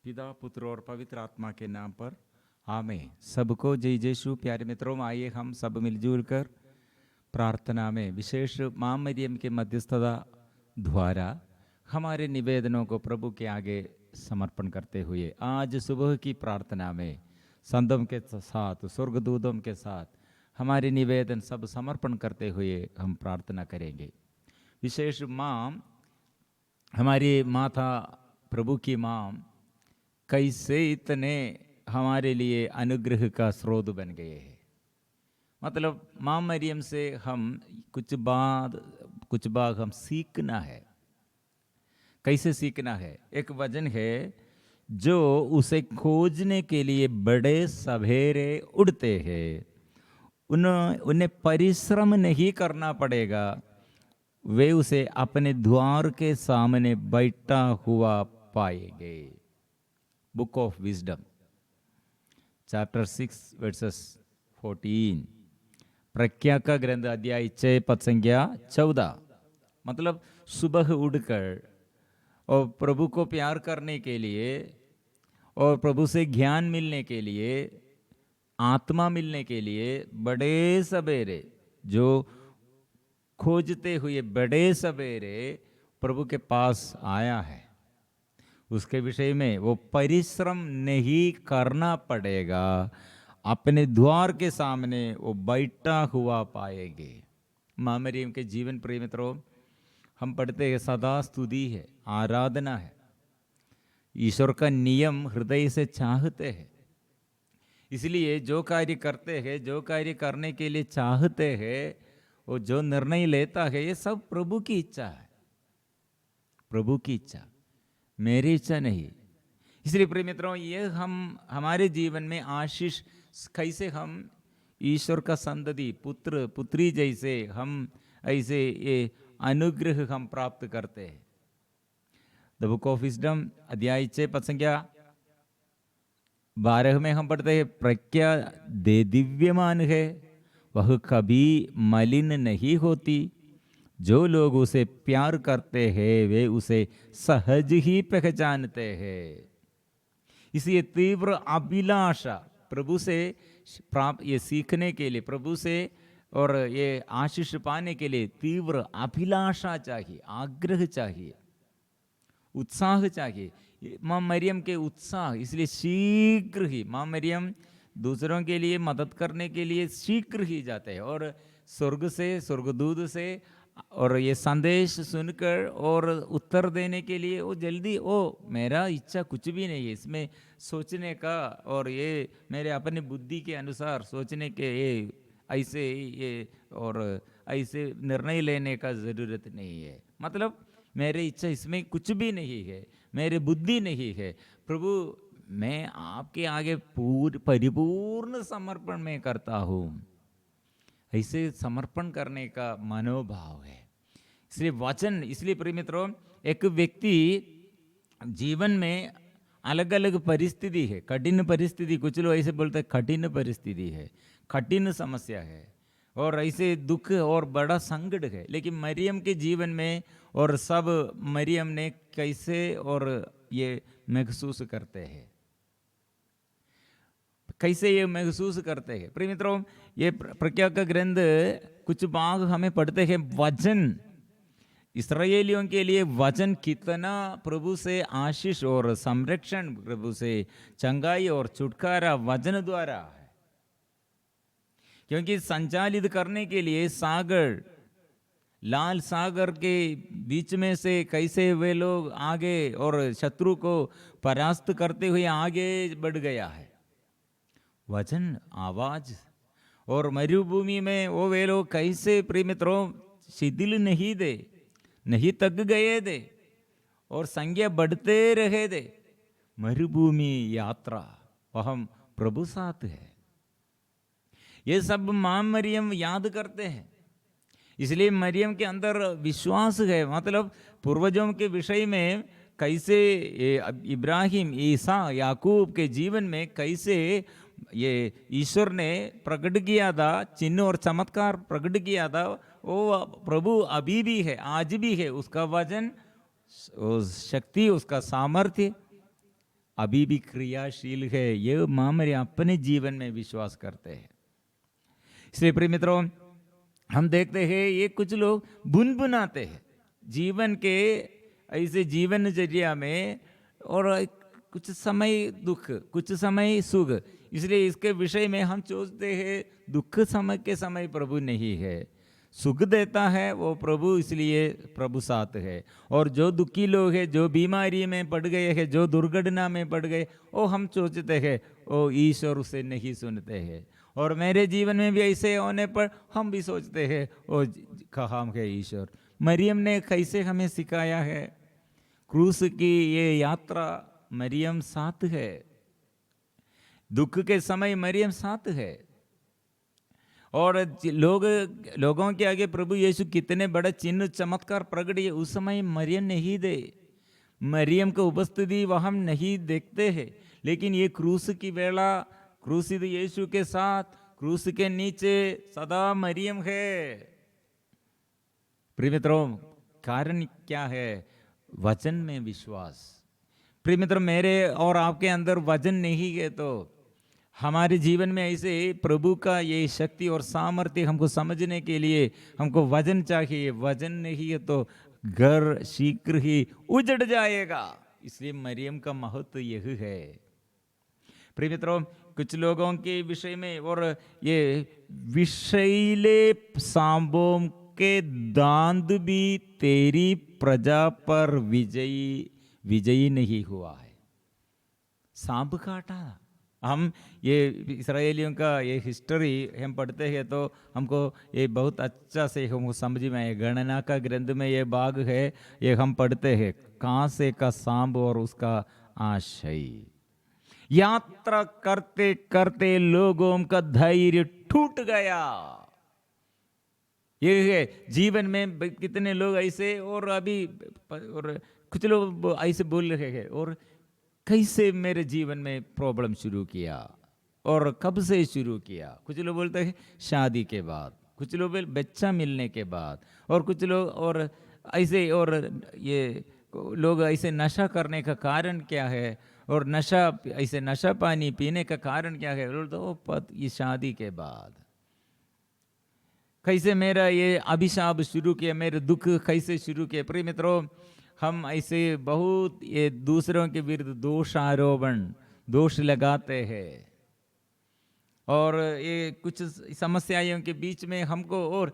पिता पुत्र और पवित्र आत्मा के नाम पर आमीन। सबको जय यीशु। प्यारे मित्रों, आइए हम सब मिलजुल कर प्रार्थना में विशेष मां मरियम के मध्यस्थता द्वारा हमारे निवेदनों को प्रभु के आगे समर्पण करते हुए आज सुबह की प्रार्थना में संतों के साथ स्वर्गदूतों के साथ हमारे निवेदन सब समर्पण करते हुए हम प्रार्थना करेंगे। विशेष मां, हमारी माता प्रभु की मां कैसे इतने हमारे लिए अनुग्रह का स्रोत बन गए हैं। मतलब मां मरियम से हम कुछ भाग हम सीखना है। कैसे सीखना है? एक वचन है, जो उसे खोजने के लिए बड़े सवेरे उड़ते हैं उन्हें परिश्रम नहीं करना पड़ेगा, वे उसे अपने द्वार के सामने बैठा हुआ पाएंगे। Book of wisdom chapter 6 versus 14, प्रज्ञा का ग्रंथ अध्याय 6 पद संख्या 14। मतलब सुबह उठकर और प्रभु को प्यार करने के लिए और प्रभु से ज्ञान मिलने के लिए, आत्मा मिलने के लिए बड़े सवेरे जो खोजते हुए बड़े सवेरे प्रभु के पास आया है, उसके विषय में वो परिश्रम नहीं करना पड़ेगा, अपने द्वार के सामने वो बैठा हुआ पाएंगे। मां मरियम के जीवन प्रिय मित्रों, हम पढ़ते हैं सदा स्तुति है, आराधना है। ईश्वर का नियम हृदय से चाहते हैं, इसलिए जो कार्य करते हैं, जो कार्य करने के लिए चाहते हैं, वो जो निर्णय लेता है, ये सब प्रभु की इच्छा है। प्रभु की इच्छा, मेरी इच्छा नहीं। इसलिए प्रिय मित्रों, ये हम हमारे जीवन में आशीष, कैसे हम ईश्वर का संतति पुत्र पुत्री जैसे हम ऐसे ये अनुग्रह हम प्राप्त करते हैं। द बुक ऑफ विजडम अध्याय 6 पद संख्या 12 में हम पढ़ते हैं, प्रज्ञा दे दिव्यमान है, वह कभी मलिन नहीं होती। जो लोग उसे प्यार करते हैं वे उसे सहज ही पहचानते हैं। इसलिए तीव्र अभिलाषा प्रभु से प्राप्त, ये सीखने के लिए प्रभु से और ये आशीष पाने के लिए तीव्र अभिलाषा चाहिए, आग्रह चाहिए, उत्साह चाहिए। मां मरियम के उत्साह, इसलिए शीघ्र ही मां मरियम दूसरों के लिए मदद करने के लिए शीघ्र ही जाते हैं और स्वर्ग से, स्वर्गदूत से और ये संदेश सुनकर और उत्तर देने के लिए वो जल्दी, मेरा इच्छा कुछ भी नहीं है इसमें सोचने का, और ये मेरे अपने बुद्धि के अनुसार सोचने के ये ऐसे ये और ऐसे निर्णय लेने का ज़रूरत नहीं है। मतलब मेरी इच्छा इसमें कुछ भी नहीं है, मेरे बुद्धि नहीं है। प्रभु, मैं आपके आगे परिपूर्ण समर्पण में करता हूँ। ऐसे समर्पण करने का मनोभाव है। इसलिए वचन, इसलिए प्रिय मित्रों, एक व्यक्ति जीवन में अलग अलग परिस्थिति है, कठिन परिस्थिति, कुछ लोग ऐसे बोलते हैं कठिन परिस्थिति है, कठिन समस्या है और ऐसे दुख और बड़ा संकट है। लेकिन मरियम के जीवन में और सब मरियम ने कैसे और ये महसूस करते हैं, कैसे ये महसूस करते हैं। प्रिय मित्रों, ये प्रज्ञा का ग्रंथ कुछ भाग हमें पढ़ते हैं, वचन इस्राएलियों के लिए वचन कितना प्रभु से आशीष और संरक्षण, प्रभु से चंगाई और छुटकारा वचन द्वारा है। क्योंकि संचालित करने के लिए सागर, लाल सागर के बीच में से कैसे वे लोग आगे और शत्रु को परास्त करते हुए आगे बढ़ गया है, वचन आवाज। और मरुभूमि में वो वे लोग कैसे प्रिय मित्रों शिथिल नहीं दे, नहीं तक गए थे और संख्या बढ़ते रहे थे। मरुभूमि यात्रा, वह प्रभु साथ है। ये सब मां मरियम याद करते हैं। इसलिए मरियम के अंदर विश्वास है। मतलब पूर्वजों के विषय में कैसे इब्राहिम, ईसा, याकूब के जीवन में कैसे ये ईश्वर ने प्रकट किया था, चिन्ह और चमत्कार प्रकट किया था, वो प्रभु अभी भी है, आज भी है। उसका वचन, उस शक्ति, उसका सामर्थ्य अभी भी क्रियाशील है, ये माँ मरियम अपने जीवन में विश्वास करते हैं। इसलिए प्रिय मित्रों, हम देखते हैं ये कुछ लोग बुनबुनाते हैं जीवन के ऐसे जीवनचर्या में, और कुछ समय दुख, कुछ समय सुख। इसलिए इसके विषय में हम सोचते हैं दुख समय के समय प्रभु नहीं है, सुख देता है वो प्रभु, इसलिए प्रभु साथ है। और जो दुखी लोग हैं, जो बीमारी में पड़ गए हैं, जो दुर्घटना में पड़ गए, वो हम सोचते हैं ओ ईश्वर उसे नहीं सुनते हैं। और मेरे जीवन में भी ऐसे होने पर हम भी सोचते हैं ओ कहाँ है ईश्वर। मरियम ने कैसे हमें सिखाया है, क्रूस की ये यात्रा मरियम साथ है, दुख के समय मरियम साथ है। और लोगों के आगे प्रभु यीशु कितने बड़े चिन्ह चमत्कार प्रकट किए, उस समय मरियम नहीं दे, मरियम की उपस्थिति वह हम नहीं देखते हैं। लेकिन ये क्रूस की वेला, क्रूसित यीशु के साथ क्रूस के नीचे सदा मरियम है। प्रिय मित्रों, कारण क्या है? वचन में विश्वास। प्रिय मित्र, मेरे और आपके अंदर वचन नहीं है तो हमारे जीवन में ऐसे प्रभु का ये शक्ति और सामर्थ्य हमको समझने के लिए हमको वचन चाहिए। वचन नहीं है तो घर शीघ्र ही उजड़ जाएगा। इसलिए मरियम का महत्व यही है। प्रिय मित्रों, कुछ लोगों के विषय में, और ये विषैले सांपों के दांत भी तेरी प्रजा पर विजयी नहीं हुआ है। सांप काटा। हम ये इसराइलियों का ये हिस्ट्री हम पढ़ते हैं तो हमको ये बहुत अच्छा से हमको समझ में आए। गणना का ग्रंथ में ये भाग है, ये हम पढ़ते हैं, कांसे का सांप और उसका आशय। यात्रा करते करते लोगों का धैर्य टूट गया। ये है जीवन में कितने लोग ऐसे, और अभी और कुछ लोग ऐसे बोल रहे हैं, और कैसे मेरे जीवन में प्रॉब्लम शुरू किया और कब से शुरू किया। कुछ लोग बोलते हैं शादी के बाद, कुछ लोग बच्चा मिलने के बाद, और कुछ लोग और ऐसे, और ये लोग ऐसे नशा करने का कारण क्या है, और नशा ऐसे नशा पानी पीने का कारण क्या है, तो ये शादी के बाद कैसे मेरा ये अभिशाप शुरू किया, मेरे दुख कैसे शुरू किए। प्रिय मित्रों, हम ऐसे बहुत ये दूसरों के विरुद्ध दोष आरोपण, दोष लगाते हैं, और ये कुछ समस्याओं के बीच में हमको, और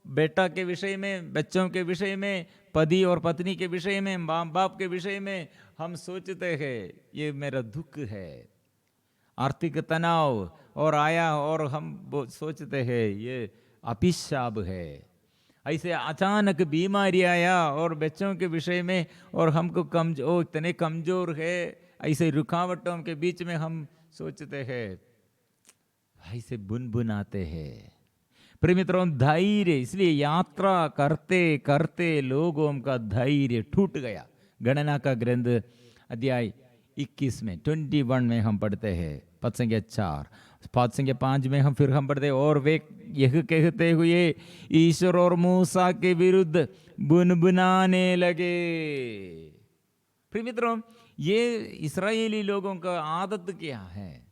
बेटा के विषय में, बच्चों के विषय में, पति और पत्नी के विषय में, माँ बाप के विषय में हम सोचते हैं ये मेरा दुख है, आर्थिक तनाव और आया, और हम सोचते हैं ये अभिशाप है। ऐसे अचानक बीमारी आया और बच्चों के विषय में, और हमको इतने कमजोर है, ऐसे रुकावटों के बीच में हम सोचते हैं, ऐसे बुनबुनाते हैं। प्रिय मित्रों, धैर्य, इसलिए यात्रा करते करते लोगों का धैर्य टूट गया। गणना का ग्रंथ अध्याय 21 में 21 में हम पढ़ते हैं, पद संख्या 4, पद संख्या 5 में हम पढ़ते हैं, और वे यह कहते हुए ईश्वर और मूसा के विरुद्ध बुनबुनाने लगे। प्रिय मित्रों, ये इस्राएली लोगों का आदत क्या है?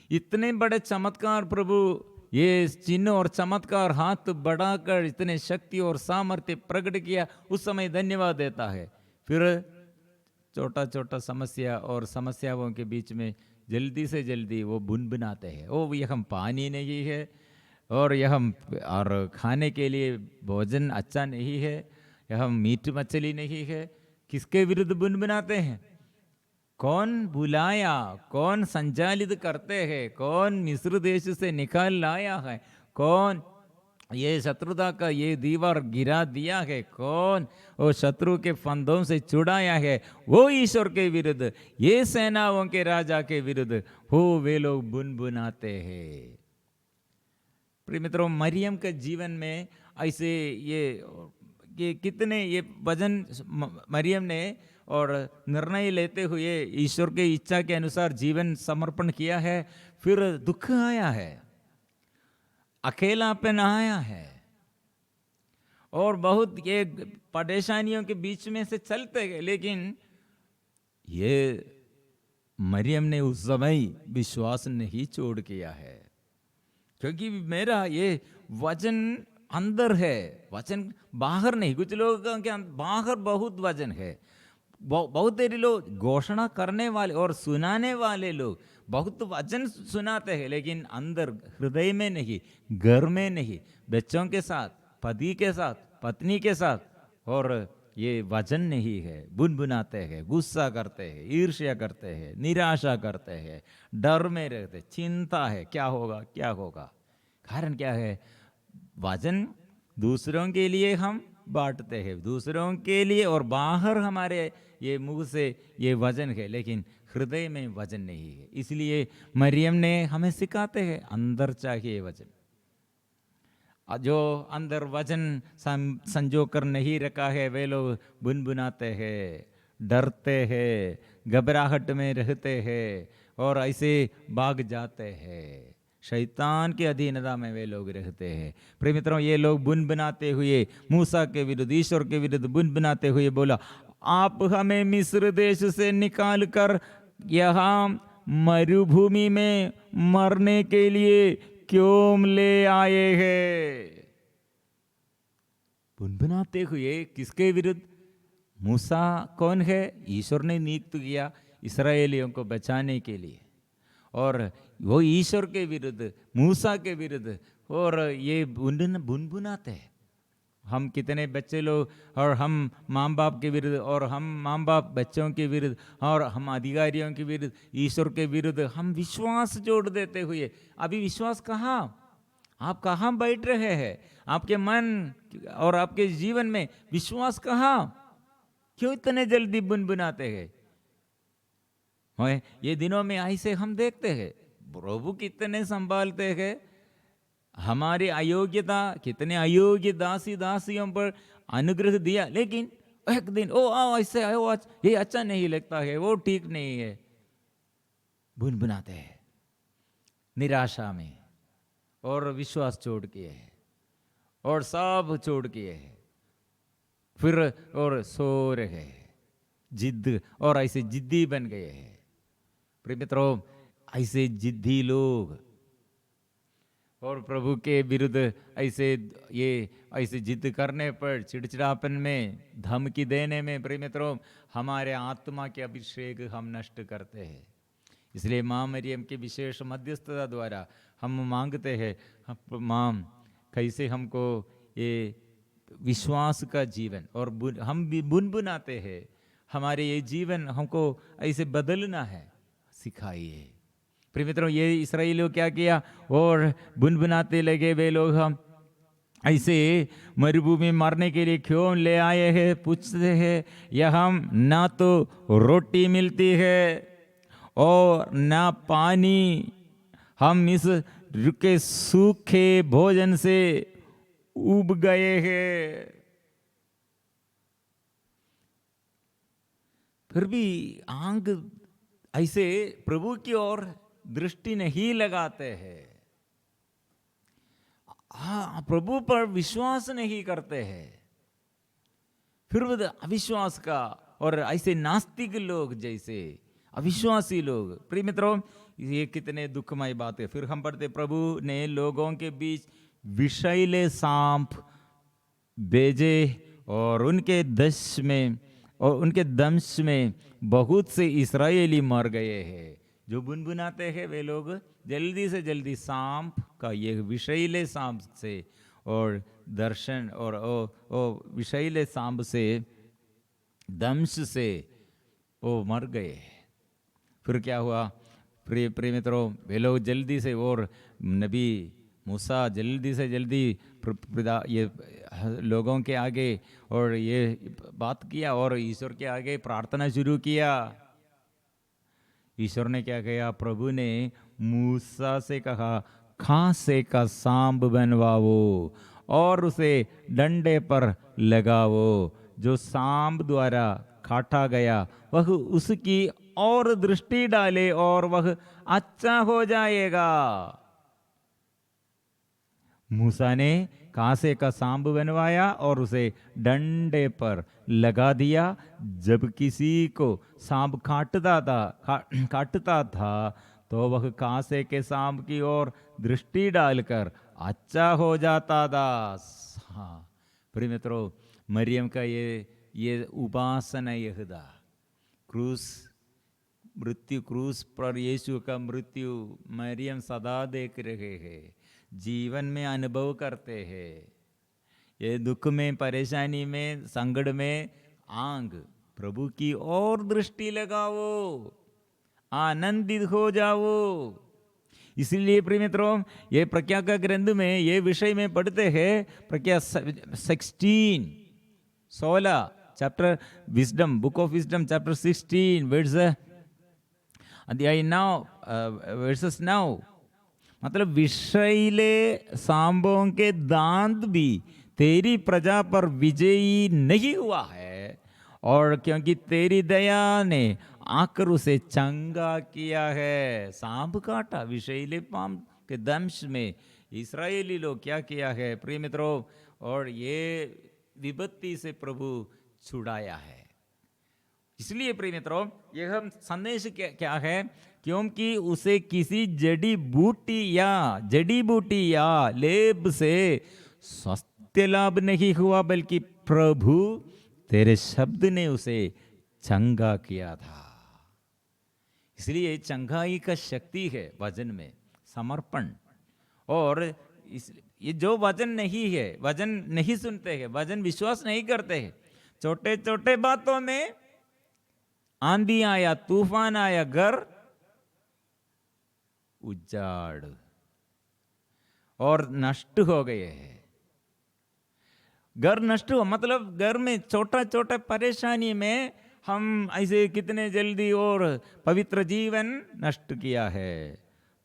इतने बड़े चमत्कार प्रभु, ये चिन्ह और चमत्कार हाथ बढ़ाकर इतने शक्ति और सामर्थ्य प्रकट किया, उस समय धन्यवाद देता है। फिर छोटा छोटा समस्या और समस्याओं के बीच में जल्दी से जल्दी वो बुनबुनाते हैं, ओ यह हम पानी नहीं है, और यह हम और खाने के लिए भोजन अच्छा नहीं है, यह हम मीट मछली नहीं है। किसके विरुद्ध बुनबुनाते हैं? कौन बुलाया, कौन संचालित करते हैं, कौन मिस्र देश से निकाल लाया है, कौन ये शत्रुता का ये दीवार गिरा दिया है, कौन वो शत्रु के फंदों से छुड़ाया है, वो ईश्वर के विरुद्ध, ये सेनाओं के राजा के विरुद्ध हो वे लोग बुनबुनाते हैं। प्रिय मित्रों, मरियम के जीवन में ऐसे ये कितने ये वचन मरियम ने और निर्णय लेते हुए ईश्वर के इच्छा के अनुसार जीवन समर्पण किया है। फिर दुख आया है, अकेलापन आया है, और बहुत ये परेशानियों के बीच में से चलते गए, लेकिन ये मरियम ने उस समय विश्वास नहीं छोड़ किया है, क्योंकि मेरा ये वचन अंदर है, वचन बाहर नहीं। कुछ लोगों के बाहर बहुत वचन है, बहुत देरी लोग घोषणा करने वाले और सुनाने वाले लोग बहुत वचन सुनाते हैं, लेकिन अंदर हृदय में नहीं, घर में नहीं, बच्चों के साथ, पति के साथ, पत्नी के साथ, और ये वचन नहीं है। बुनबुनाते हैं, गुस्सा करते हैं, ईर्ष्या करते हैं, निराशा करते हैं, डर में रहते, चिंता है क्या होगा क्या होगा। कारण क्या है? वचन दूसरों के लिए हम बांटते हैं, दूसरों के लिए, और बाहर हमारे ये मुंह से ये वचन है, लेकिन हृदय में वचन नहीं है। इसलिए मरियम ने हमें सिखाते हैं, अंदर चाहिए वचन। जो अंदर वचन संजो कर नहीं रखा है, वे लोग बुनबुनाते हैं, डरते हैं, घबराहट में रहते हैं और ऐसे भाग जाते हैं। शैतान की अधीनता में वे लोग रहते हैं। प्रिय मित्रों, ये लोग बुनबुनाते हुए मूसा के विरुद्ध, ईश्वर के विरुद्ध बुनबुनाते हुए बोला, आप हमें मिस्र देश से निकाल कर यहाँ मरुभूमि में मरने के लिए क्यों ले आए हैं? बुनबुनाते हुए किसके विरुद्ध? मूसा कौन है? ईश्वर ने नियुक्त किया इस्राएलियों को बचाने के लिए, और वो ईश्वर के विरुद्ध, मूसा के विरुद्ध, और ये बुनबुनाते हैं। हम कितने बच्चे लोग, और हम माँ बाप के विरुद्ध, और हम माँ बाप बच्चों के विरुद्ध, और हम अधिकारियों के विरुद्ध, ईश्वर के विरुद्ध हम विश्वास जोड़ देते हुए, अभी विश्वास कहाँ? आप कहाँ बैठ रहे हैं? आपके मन और आपके जीवन में विश्वास कहाँ? क्यों इतने जल्दी बुनबुनाते हैं? ये दिनों में ऐसे हम देखते हैं, प्रभु कितने संभालते हैं हमारी अयोग्यता, कितने अयोग्य दासी दासियों पर अनुग्रह दिया, लेकिन एक दिन ओ आओ ऐसे आओ, आज ये अच्छा नहीं लगता है, वो ठीक नहीं है, बुनबुनाते हैं निराशा में, और विश्वास छोड़ किए है, और सब छोड़ किए है, फिर और सो रहे हैं, जिद, और ऐसे जिद्दी बन गए हैं। प्रिय मित्रों, ऐसे जिद्दी लोग और प्रभु के विरुद्ध ऐसे जिद करने पर, चिड़चिड़ापन में, धमकी देने में, प्रिय मित्रों, हमारे आत्मा के अभिषेक हम नष्ट करते हैं। इसलिए माँ मरियम की विशेष मध्यस्थता द्वारा हम मांगते हैं, माँ कैसे हमको ये विश्वास का जीवन, और हम भी बुनबुनाते हैं, हमारे ये जीवन हमको ऐसे बदलना है, सिखाइए। प्रिय मित्रों, ये इस्राएलियों क्या किया? और बुनबुनाते लगे वे लोग, हम ऐसे मरुभूमि मारने के लिए क्यों ले आए हैं? पूछते हैं, यहाँ ना तो रोटी मिलती है और ना पानी, हम इस रुके सूखे भोजन से उब गए हैं। फिर भी आंख ऐसे प्रभु की ओर दृष्टि नहीं लगाते हैं, प्रभु पर विश्वास नहीं करते हैं। फिर अविश्वास का, और ऐसे नास्तिक लोग, जैसे अविश्वासी लोग, प्रिय मित्रों, ये कितने दुखमय बात है। फिर हम पढ़ते, प्रभु ने लोगों के बीच विषैले सांप भेजे, और उनके दंश में बहुत से इस्राएली मर गए हैं। जो बुनबुनाते हैं वे लोग जल्दी से जल्दी सांप का, ये विषैले सांप से, और दर्शन, और विषैले सांप से, दंश से वो मर गए। फिर क्या हुआ? प्रिय मित्रों, वे लोग जल्दी से, और नबी मूसा जल्दी से जल्दी ये लोगों के आगे और ये बात किया, और ईश्वर के आगे प्रार्थना शुरू किया। ईश्वर ने क्या किया? प्रभु ने मूसा से कहा, खांसे का सांप बनवाओ और उसे डंडे पर लगाओ, जो सांप द्वारा काटा गया वह उसकी और दृष्टि डाले और वह अच्छा हो जाएगा। मूसा ने कांसे का सांप बनवाया और उसे डंडे पर लगा दिया। जब किसी को सांप काटता था तो वह कांसे के सांप की ओर दृष्टि डालकर अच्छा हो जाता था। हाँ प्रिय मित्रों, मरियम का ये उपासना यह था। क्रूस पर यीशु का मृत्यु मरियम सदा देख रहे हैं, जीवन में अनुभव करते हैं। ये दुख में, परेशानी में, संकट में आंग प्रभु की ओर दृष्टि लगाओ, आनंदित हो जाओ। इसलिए प्रिय मित्रों, ये प्रज्ञा का ग्रंथ में ये विषय में पढ़ते हैं। Pragya 16 chapter wisdom, book of wisdom chapter 16 verse अध्याय 9 वर्सेस 9। मतलब विषैले सांपों के दांत भी तेरी प्रजा पर विजयी नहीं हुआ है, और क्योंकि तेरी दया ने आकर उसे चंगा किया है। सांप काटा, विषैले पाम के दंश में इस्राएली लोग क्या किया है प्रिय मित्रों, और ये विपत्ति से प्रभु छुड़ाया है। इसलिए प्रिय मित्रों, यह संदेश क्या है, क्योंकि उसे किसी जड़ी बूटी या लेप से स्वास्थ्य लाभ नहीं हुआ, बल्कि प्रभु तेरे शब्द ने उसे चंगा किया था। इसलिए चंगाई का शक्ति है वचन में, समर्पण। और ये जो वचन नहीं है, वचन नहीं सुनते हैं, वचन विश्वास नहीं करते हैं, छोटे छोटे बातों में आंधी आया, तूफान आया, घर उजाड़ और नष्ट हो गए हैं। घर नष्ट हो मतलब घर में छोटा छोटा परेशानी में हम ऐसे कितने जल्दी और पवित्र जीवन नष्ट किया है।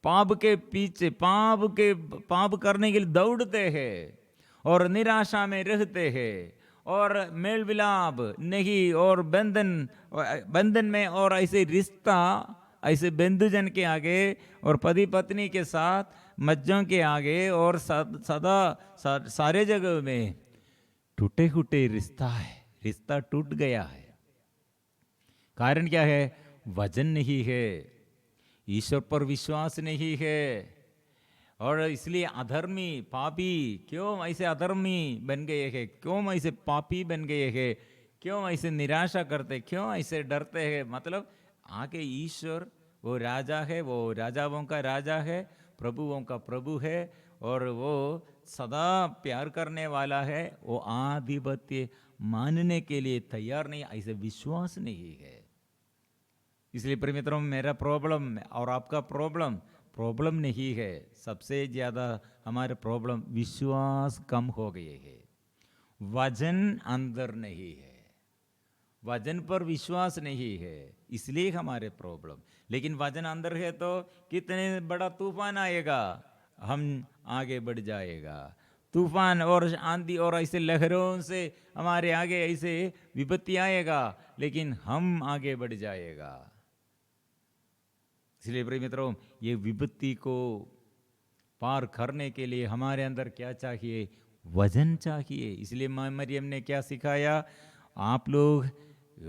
पाप के पीछे पाप करने के लिए दौड़ते हैं और निराशा में रहते हैं, और मेल विलाप नहीं, और बंधन में, और ऐसे रिश्ता ऐसे बंधुजन के आगे और पति पत्नी के साथ मज्जों के आगे और सदा सारे जगह में टूटे फूटे रिश्ता है, रिश्ता टूट गया है। कारण क्या है? वचन नहीं है, ईश्वर पर विश्वास नहीं है। और इसलिए अधर्मी पापी क्यों ऐसे अधर्मी बन गए हैं, क्यों ऐसे पापी बन गए हैं, क्यों ऐसे निराशा करते, क्यों ऐसे डरते हैं? मतलब आके ईश्वर वो राजा है, वो राजाओं का राजा है, प्रभुओं का प्रभु है, और वो सदा प्यार करने वाला है। वो आधिपत्य मानने के लिए तैयार नहीं, ऐसे विश्वास नहीं है। इसलिए प्रिय मित्रों, मेरा प्रॉब्लम और आपका प्रॉब्लम नहीं है। सबसे ज्यादा हमारे प्रॉब्लम विश्वास कम हो गए है, वचन अंदर नहीं है, वचन पर विश्वास नहीं है, इसलिए हमारे प्रॉब्लम। लेकिन वचन अंदर है तो कितने बड़ा तूफान आएगा, हम आगे बढ़ जाएगा। तूफान और आंधी और ऐसे लहरों से हमारे आगे ऐसे विपत्ति आएगा, लेकिन हम आगे बढ़ जाएगा। इसलिए प्रिय मित्रों, ये विपत्ति को पार करने के लिए हमारे अंदर क्या चाहिए? वचन चाहिए। इसलिए मरियम ने क्या सिखाया? आप लोग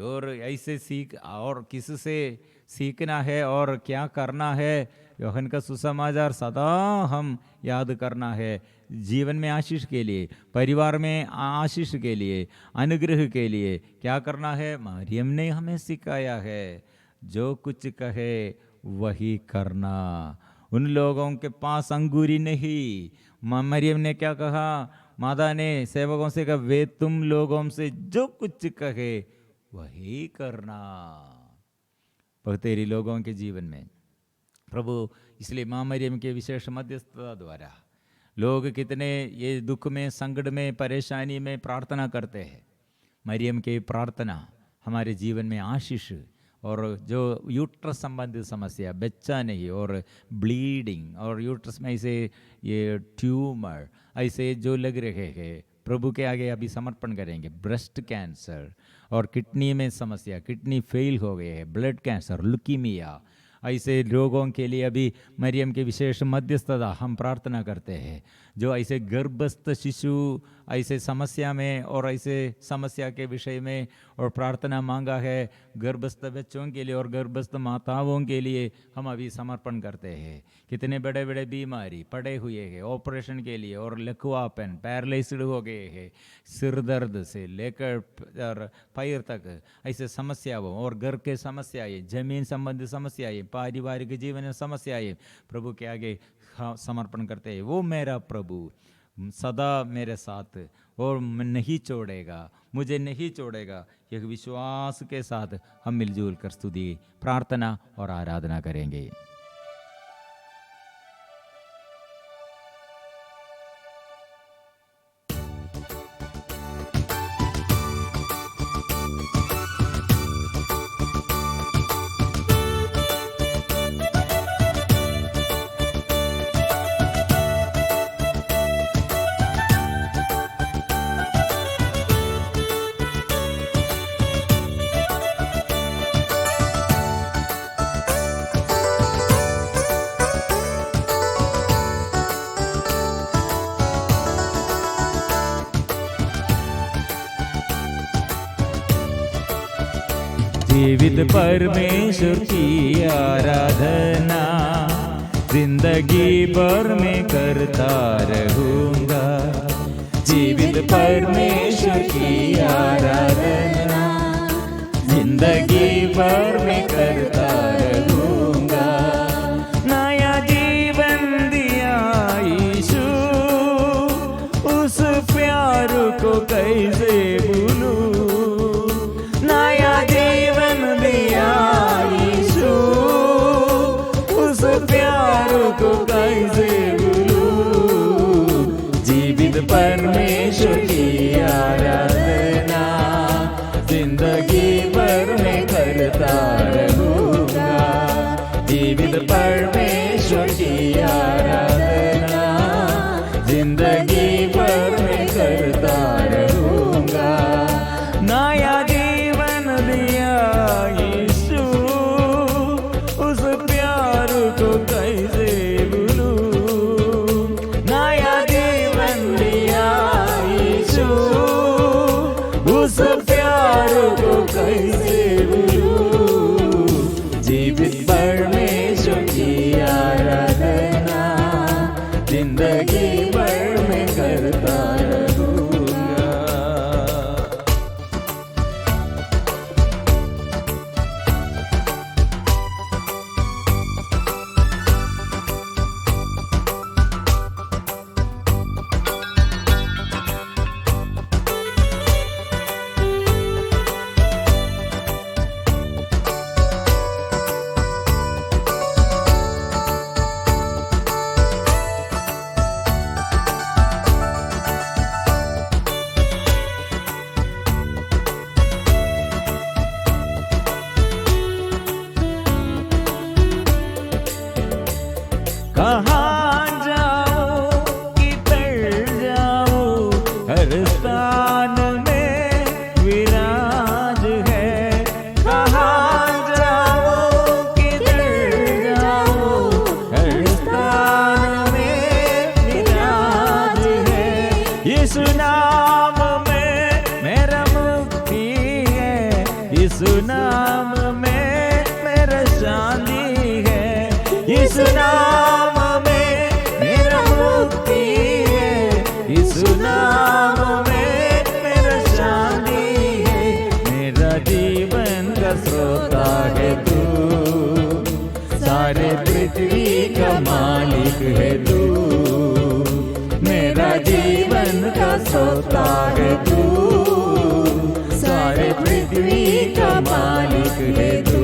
और ऐसे सीख, और किससे सीखना है और क्या करना है? यूहन्ना का सुसमाचार सदा हम याद करना है, जीवन में आशीष के लिए, परिवार में आशीष के लिए, अनुग्रह के लिए क्या करना है? मरियम ने हमें सिखाया है, जो कुछ कहे वही करना। उन लोगों के पास अंगूरी नहीं। मरियम ने क्या कहा? माता ने सेवकों से कहा, वे तुम लोगों से जो कुछ कहे वही करना। तेरी लोगों के जीवन में प्रभु, इसलिए माँ मरियम के विशेष मध्यस्थता द्वारा लोग कितने ये दुख में, संकट में, परेशानी में प्रार्थना करते हैं। मरियम की प्रार्थना हमारे जीवन में आशीष, और जो यूट्रस संबंधित समस्या, बच्चा नहीं और ब्लीडिंग, और यूट्रस में ऐसे ये ट्यूमर ऐसे जो लग रहे हैं, प्रभु के आगे अभी समर्पण करेंगे। ब्रेस्ट कैंसर और किडनी में समस्या, किडनी फेल हो गए है, ब्लड कैंसर, लुकीमिया, ऐसे लोगों के लिए अभी मरियम के विशेष मध्यस्थता हम प्रार्थना करते हैं, जो ऐसे गर्भस्थ शिशु ऐसे समस्या में और ऐसे समस्या के विषय में और प्रार्थना मांगा है, गर्भस्थ बच्चों के लिए और गर्भस्थ माताओं के लिए हम अभी समर्पण करते हैं। कितने बड़े बड़े बीमारी पड़े हुए हैं ऑपरेशन के लिए, और लकवापन, पैरालिस्ड हो गए हैं, सिर दर्द से लेकर और पैर तक ऐसे समस्याओं, और घर के समस्याएं, जमीन संबंधी समस्याएं, पारिवारिक जीवन समस्याएं प्रभु के आगे समर्पण करते हैं। वो मेरा प्रभु सदा मेरे साथ और नहीं छोड़ेगा, मुझे नहीं छोड़ेगा, यह विश्वास के साथ हम मिलजुल कर स्तुति, प्रार्थना और आराधना करेंगे। जीवित परमेश्वर की आराधना जिंदगी भर में करता रहूंगा। जीवित परमेश्वर की आराधना जिंदगी भर में करता रहूंगा। नया जीवन दिया यीशु, उस प्यार को कैसे भूलूं। परमेश्वर की आराधना जिंदगी भर में करता रहूंगा। जीवित परमेश्वर की आराधना जिंदगी भर में करता रहूंगा। नया जीवन दिया यीशु, उस प्यार को कैसे उस प्यार को कैसे भूलूं। जीवित परमेश्वर की आराधना जिंदगी भर में करता रहूंगा। कहाँ जाओ किधर जाओ, हर स्थान में विराज है। कहाँ जाओ किधर जाओ, हर स्थान में विराज है। यीशु नाम में मेरा मुक्ति है, यीशु नाम में मेरा शांति है। यीशु नाम नाम में मेरा शांति है। मेरा जीवन का श्रोता है तू, सारे पृथ्वी का मालिक है तू। मेरा जीवन का श्रोता है तू, सारे पृथ्वी का मालिक है तू।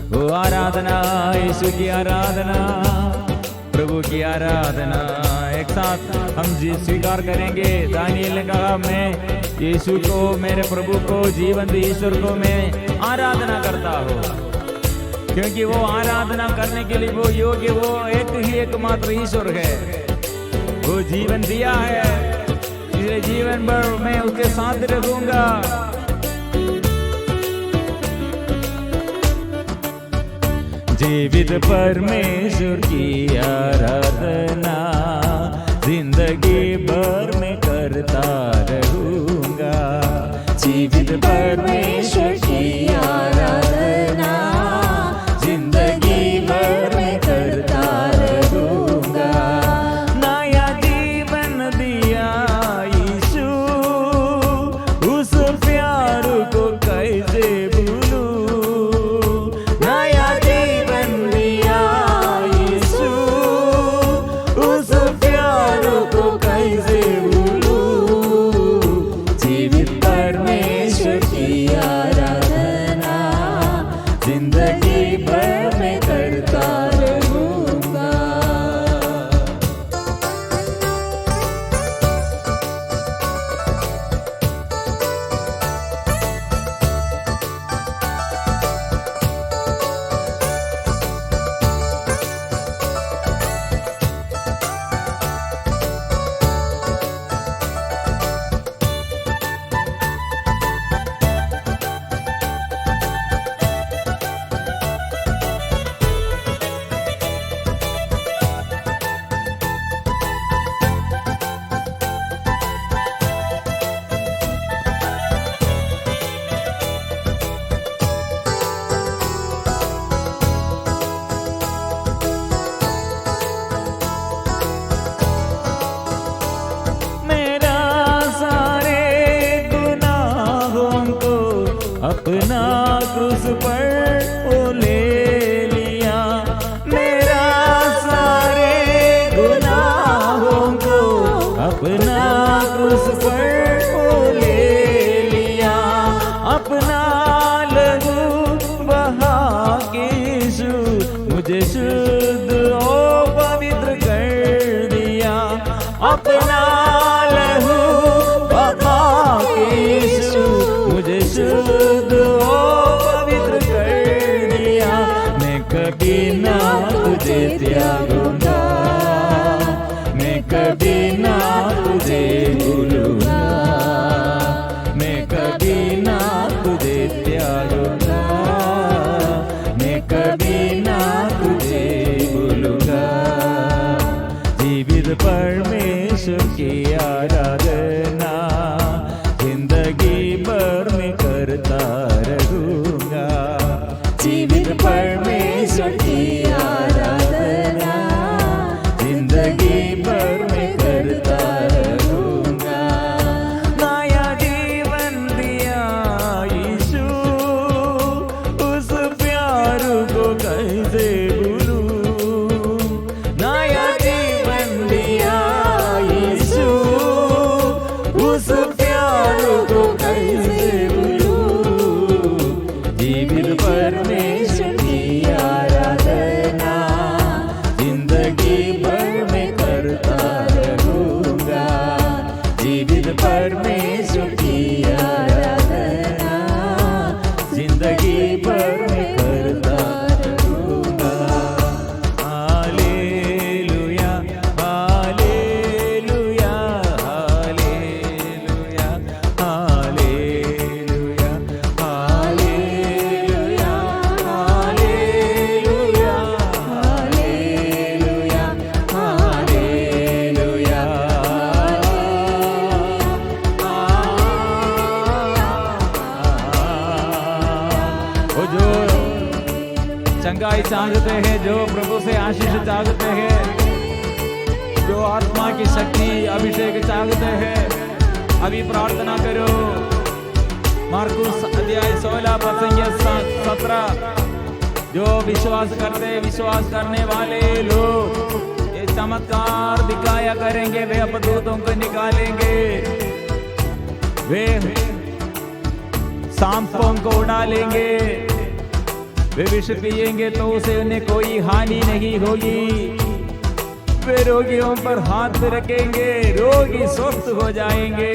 वो आराधना, यीशु की आराधना, प्रभु की आराधना एक साथ हम स्वीकार करेंगे। दानिएल ने कहा, मैं यीशु को, मेरे प्रभु को, जीवंत ईश्वर को मैं आराधना करता हूँ, क्योंकि वो आराधना करने के लिए वो योग्य, वो एक ही एकमात्र ईश्वर है। वो जीवन दिया है, इसलिए जीवन भर मैं उसके साथ रहूंगा। जीवित परमेश्वर की आराधना जिंदगी भर में करता रहूंगा। जीवित परमेश्वर की आराधना जिंदगी भर में करता रहूंगा। नया जीवन दिया यीशु, उस प्यार को कैसे भूलूं। नया जीवन दिया यीशु, उस प्यार को कैसे भूलूं। जीवित परमेश्वर की आराधना जिंदगी भर में करता रहूंगा। मेरा सारे गुनाहों को अपना क्रूस पर वो ले लिया। मेरा सारे गुनाहों को अपना क्रूस पर वो ले लिया। अपना लहू बहा के यीशु मुझे शुद्ध और पवित्र कर दिया। अपना लहू बहा के यीशु मुझे शुद्ध और पवित्र कर दिया। मैं कभी ना तुझे त्यागूंगा, मैं कभी ना तुझे भूलूंगा। मैं कभी ना तुझे त्यागूंगा, मैं कभी ना तुझे भूलूंगा। जीवित परमेश्वर की आराधना जिंदगी भर में करता रहूंगा। जीवित परमेश्वर की आराधना जिंदगी भर में करता रहूंगा। नया जीवन दिया यीशु, उस प्यार को कैसे भूलूं। नया जीवन दिया यीशु, उस प्यार को कैसे भूलूं। जीवित परमेश्वर की आराधना जिंदगी भर में करता रहूंगा। जीवित परमेश्वर की आराधना जिंदगी भर में करता रहूंगा। Hallelujah, hallelujah, hallelujah, hallelujah, hallelujah, hallelujah, hallelujah, hallelujah. वो जो चंगाई चाहते हैं, जो प्रभु से आशीष चाहते हैं, जो आत्मा की शक्ति अभिषेक चाहते हैं, अभी प्रार्थना करो। मार्कुस अध्याय 16 प्रसंग 17। जो विश्वास करते, विश्वास करने वाले लोग ये चमत्कार दिखाया करेंगे। वे अपदूतों को निकालेंगे, वे सांपों को उड़ा लेंगे, वे विष पिएंगे तो उसे उन्हें कोई हानि नहीं होगी। वे रोगियों पर हाथ रखेंगे, रोगी स्वस्थ हो जाएंगे।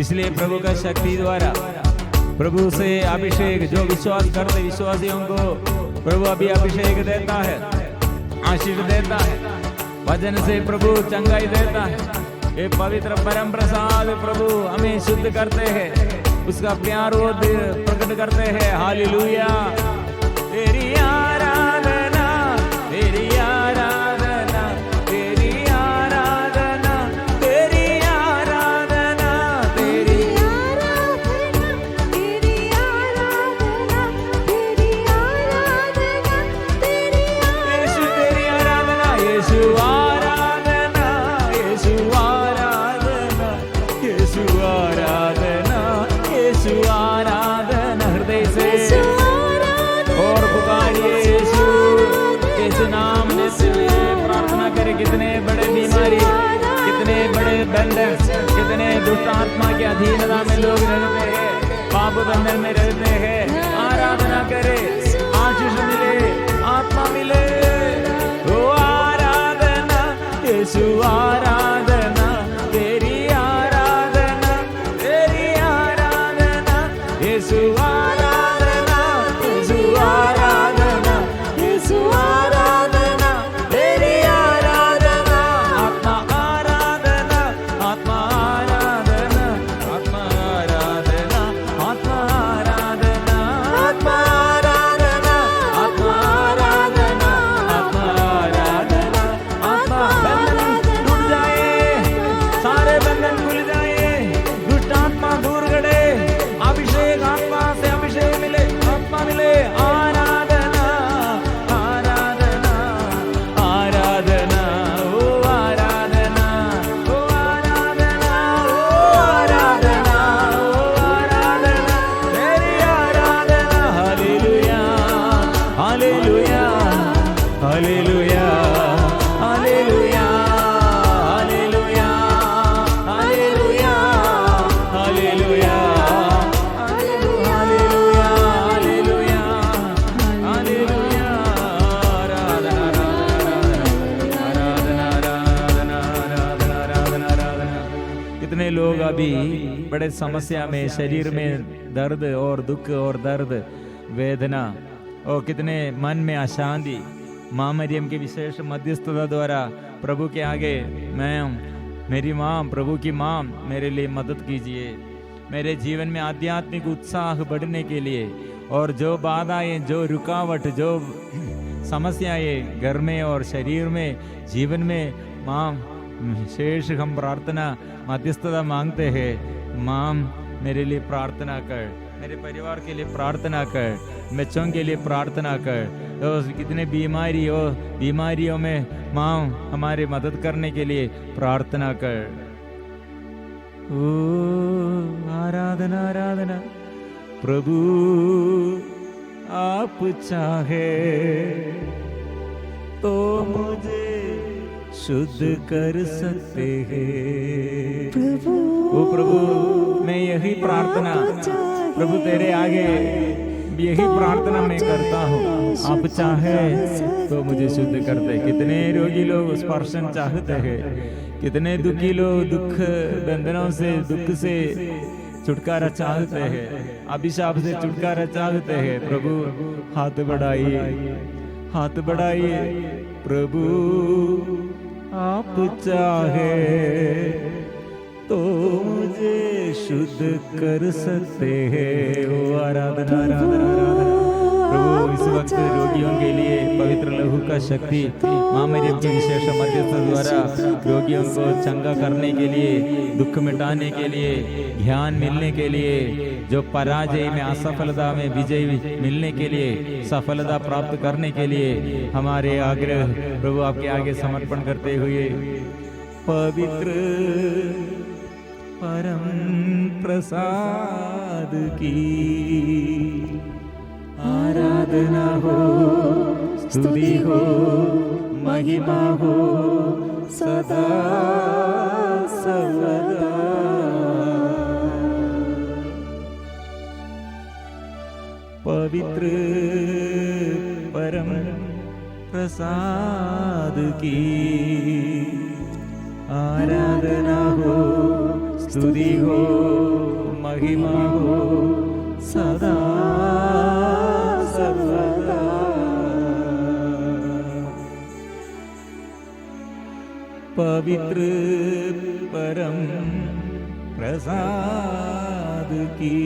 इसलिए प्रभु का शक्ति द्वारा, प्रभु से अभिषेक, जो विश्वास करते विश्वासियों को प्रभु अभी अभिषेक देता है, आशीष देता है, वचन से प्रभु चंगाई देता है। ये पवित्र परम प्रसाद प्रभु हमें शुद्ध करते हैं, उसका प्यार वो प्रकट करते हैं। हालेलुया। तेरी आराधना अधीनता में लोग रहते हैं, पाप बंधन में रहते हैं, आराधना करे, आशीष मिले, आत्मा मिले। ओ आराधना यीशु, आराधना तेरी, आराधना तेरी, आराधना यीशु, आराधना यीशु, आराधना यीशु, आराधना तेरी, आराधना। आत्मा आराधना, आत्मा आराधना, आत्मा आराधना, आत्मा आराधना, आत्मा आराधना, आत्मा आराधना, आत्मा आराधना, आत्मा। बंधन टूट जाए, सारे बंधन खुल जाए, दुष्ट आत्मा दूर गड़े, अभिषेक आत्मा से अभिषेक मिले, आत्मा मिले। आराधना आराधना आराधना, ओ आराधना, ओ आराधना, ओ आराधना, ओ आराधना तेरी, आराधना। Hallelujah hallelujah hallelujah hallelujah hallelujah hallelujah hallelujah hallelujah hallelujah hallelujah. आराधना आराधना आराधना आराधना आराधना आराधना। कितने लोग अभी बड़े समस्या में, शरीर में दर्द और दुख और दर्द वेदना, और कितने मन में अशांति। माँ मरियम की विशेष मध्यस्थता द्वारा प्रभु के आगे मैं, मेरी माँ, प्रभु की माँ, मेरे लिए मदद कीजिए, मेरे जीवन में आध्यात्मिक उत्साह बढ़ने के लिए, और जो बाधाएं, जो रुकावट, जो समस्याएं घर में और शरीर में, जीवन में, माँ शेष हम प्रार्थना मध्यस्थता मांगते हैं। माँ मेरे लिए प्रार्थना कर, मेरे परिवार के लिए प्रार्थना कर, बच्चों के लिए प्रार्थना कर। तो कितने बीमारियों में माँ हमारी मदद करने के लिए प्रार्थना कर। ओ आराधना आराधना। प्रभु आप चाहे तो मुझे शुद्ध कर सकते हैं प्रभु। ओ प्रभु, मैं यही प्रार्थना प्रभु तेरे आगे, यही प्रार्थना मैं करता हूँ। आप चाहे तो मुझे शुद्ध कर दे। कितने रोगी लोग स्पर्शन चाहते हैं, कितने दुखी लोग दुख बंधनों से, दुख से छुटकारा चाहते हैं, अभिशाप से छुटकारा चाहते हैं। प्रभु हाथ बढ़ाइए, हाथ बढ़ाइए। प्रभु आप चाहे तो मुझे शुद्ध कर सकते हैं। ओ आराधना आराधना आराधना। प्रभु इस वक्त रोगियों के लिए पवित्र लहू का शक्ति माँ मरियम की विशेष मध्यस्थता द्वारा रोगियों को चंगा करने के लिए, दुख मिटाने के लिए, ज्ञान मिलने के लिए, जो पराजय में, असफलता में विजय मिलने के लिए, सफलता प्राप्त करने के लिए हमारे आग्रह प्रभु आपके आगे समर्पण करते हुए, पवित्र परम प्रसाद की आराधना हो, स्तुति हो, महिमा हो सदा सर्वदा। पवित्र परम प्रसाद की आराधना हो, स्तुति हो, महिमा हो सदा सर्वदा। पवित्र परम प्रसाद की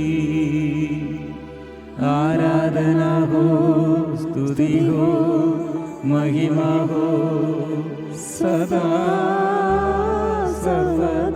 आराधना हो, स्तुति हो, महिमा हो सदा सर्वदा।